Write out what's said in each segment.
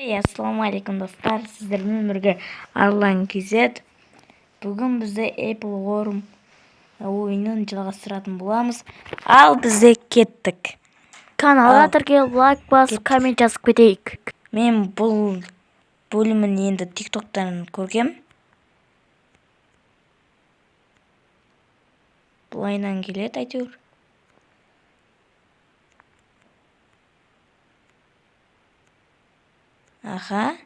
Ассалаумағалейкум достар, сіздермен бірге Арлан KZ. Бүгін бізде Apple Worm ойынын жалғастыратын боламыз. Ал бізде кеттік. Каналға тіркеліп, лайк басып, коммент жазып кетейік. Мен бұл бөлімін енді TikToktан көргем. Бұлайынан келеді әйтеуір. Аха.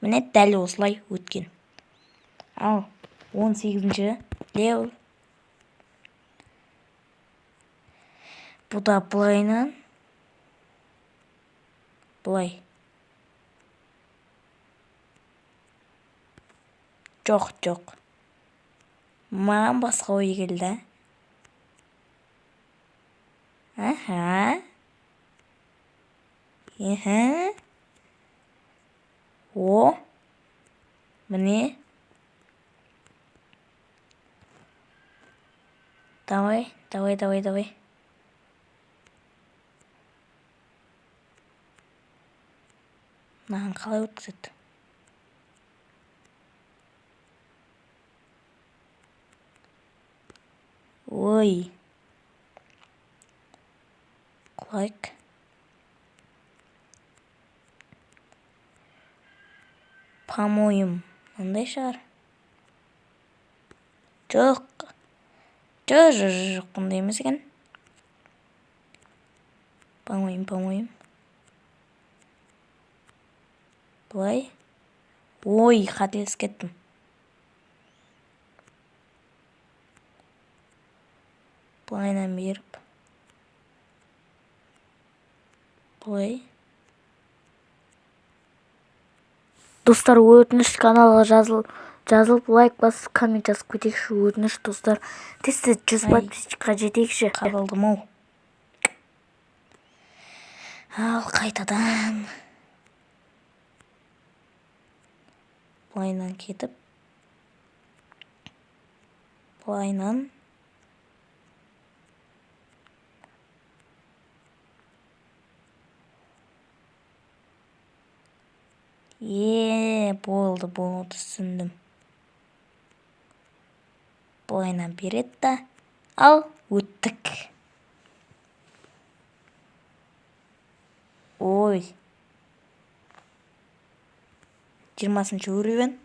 Міне дәл осылай өткен. Ал 18-ші левел. Бұл да бұлайынан. Бұлай. Жоқ. Маған басқа ой келді. Аха. О. Міне. Давай. Маған қалай өткізеді? Ой. Лайк. По-моему, мындай шығар. Жоқ, қандай емес екен. По-моему. Бұлай. Ой, қателесіп кеттім. Бұлайынан беріп. Бұлай. Достар, өтініш каналға жазылып, лайк басып, коммент жазып кетейікші. Өтініш достар. Тесті 100 подписчикқа жетейікші. Қабылдым ау. Ал қайтадан. Бұлайынан кетіп. Бұлайынан. Болды, түсіндім. Бұлайынан береді да. Ал, өттік. Ой. 20-ші уровень.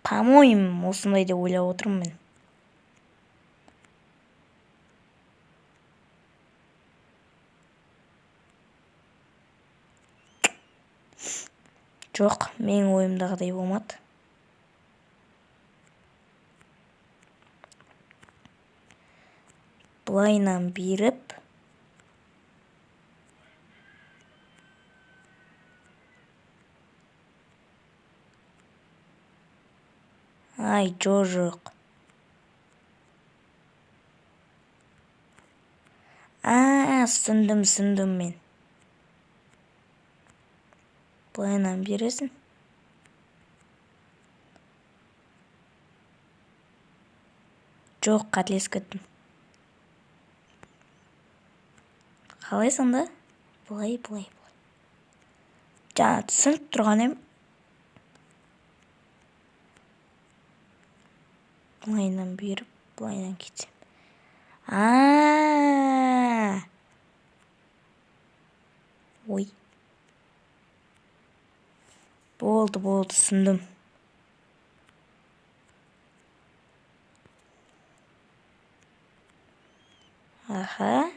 По-моему, осындай деп ойлап отырмын мен. Жоқ, менің ойымдағыдай болмады. Бұлайынан беріп. Ай, жоқ. Сындым мен. Бұлайынан бересің. Жоқ, қателесіп кеттім. Қалай сонда? Бұлай. Жаңа түсініп тұрған ем. Бұлайынан беріп, бұлайынан кетсем. Ой. Болды, түсіндім. Аха.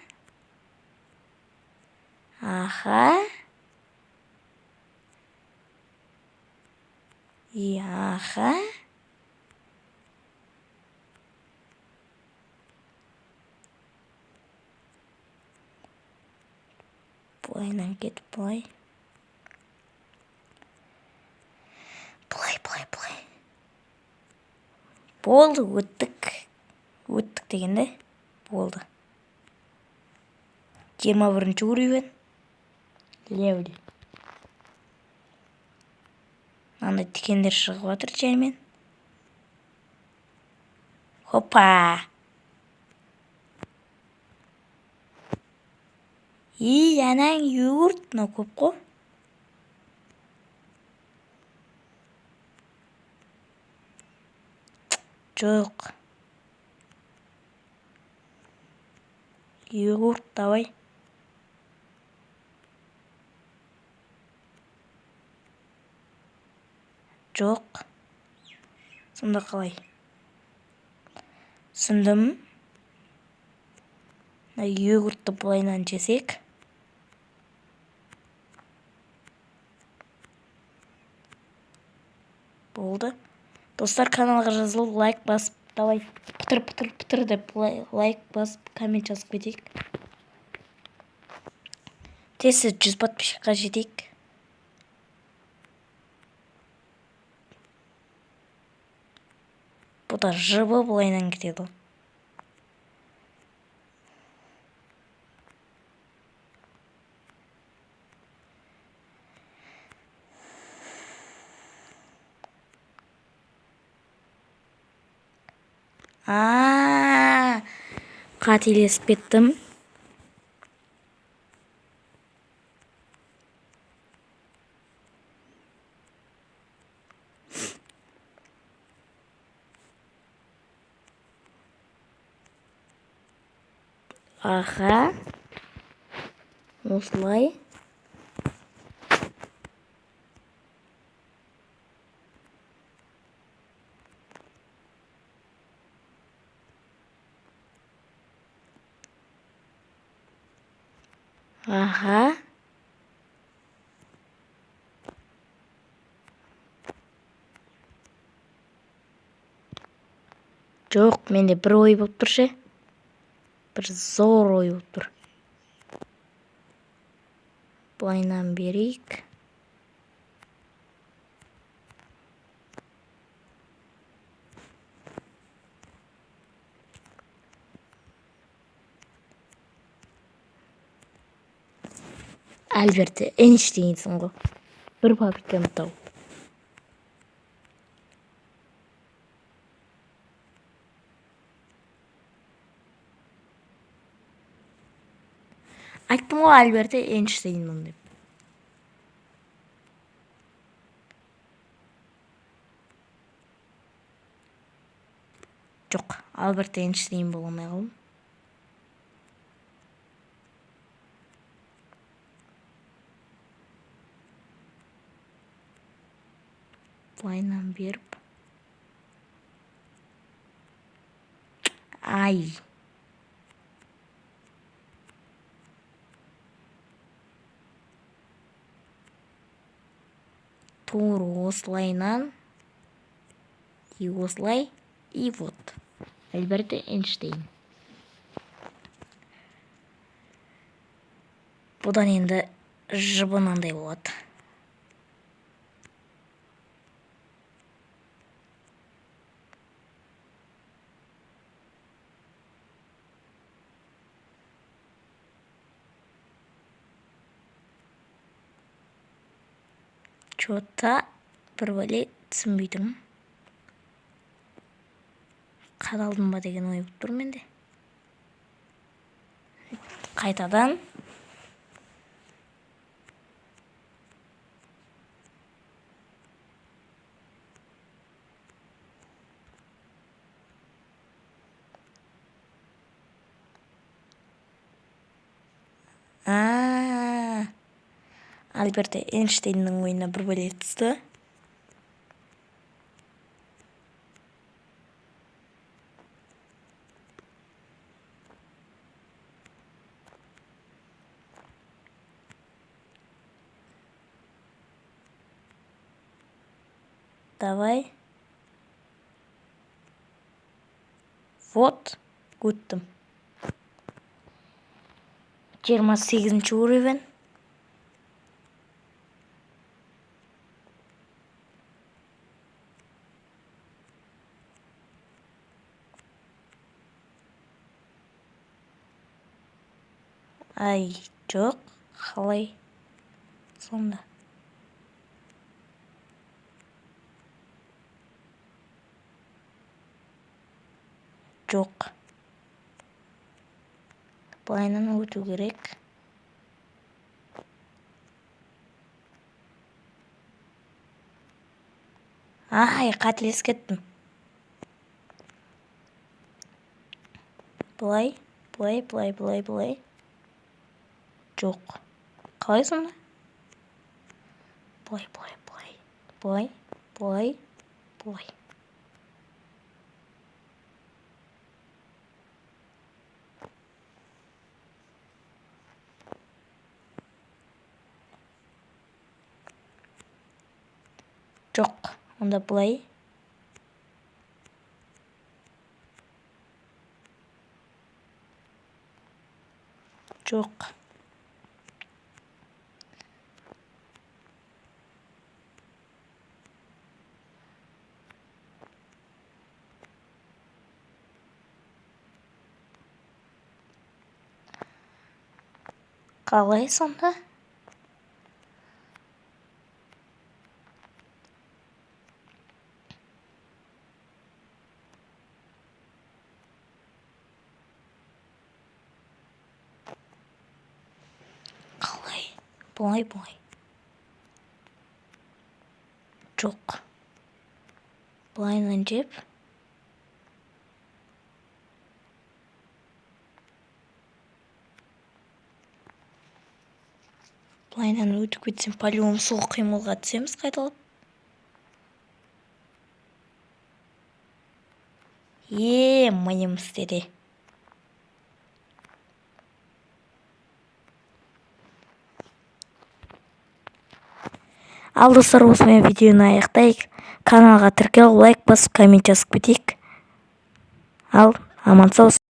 Бұлайынан кетіп, бұлай. Болды, өттік дегенде. Болды. 21-ші уровень. Левел. Мынандай тикендер шығып жатыр жаймен. Хопа. Анаң йогурт, мынау көп қой. Жоқ. Йогурт давай. Жоқ. Сонда қалай? Түсіндім. Йогуртты былайынан жесек. Болды. Достар, каналға жазылып, лайк басып, давай пытыр деп лайк басып, коммент жазып кетейік. Тез 100 подписчикқа жетейік. Бұда жыбы бұлайынан кетеді. Қателесіп кеттім. Аха. Осылай. Аха. Жоқ, менде бір ой болып тұр ше. Бір зор ой болып тұр. Бұлайынан берейік. Альберт Эйнштейнсің ғой. Бір фабриканы тауып. Айттым ғой Альберт Эйнштейнмін деп. Жоқ, Альберт Эйнштейн боламай қалдым. Бұлайынан беріп. Ай. Тур осылайынан. И осылай. И вот. Альберт Эйнштейн. Бұдан енді жыбынандай болады. Чота бір бәле түсінбейтім. Қадалдым ба деген ой болып тұр менде. Қайтадан. Альберт Эйнштейннің ойына бір бәле түсті. Давай. Вот. Өттім. 28 уровень. Ай, жоқ. Қалай? Сонда. Жоқ. Былайынан өту керек. Ай, қателесіп кеттім. Былай. Жоқ. Қалай сонда? Былай. Жоқ. Онда былай. Жоқ. Қалай сонда? Қалай? Былай. Жоқ. Былайынан жеп. Былайынан өтіп кетсем, по-любому сол қимылға түсеміз қайталап. Миымыз Ал достар, осымен видеоны аяқтайық. Каналға тіркел, лайк басып, коммент жазып кетейік. Ал аман сау.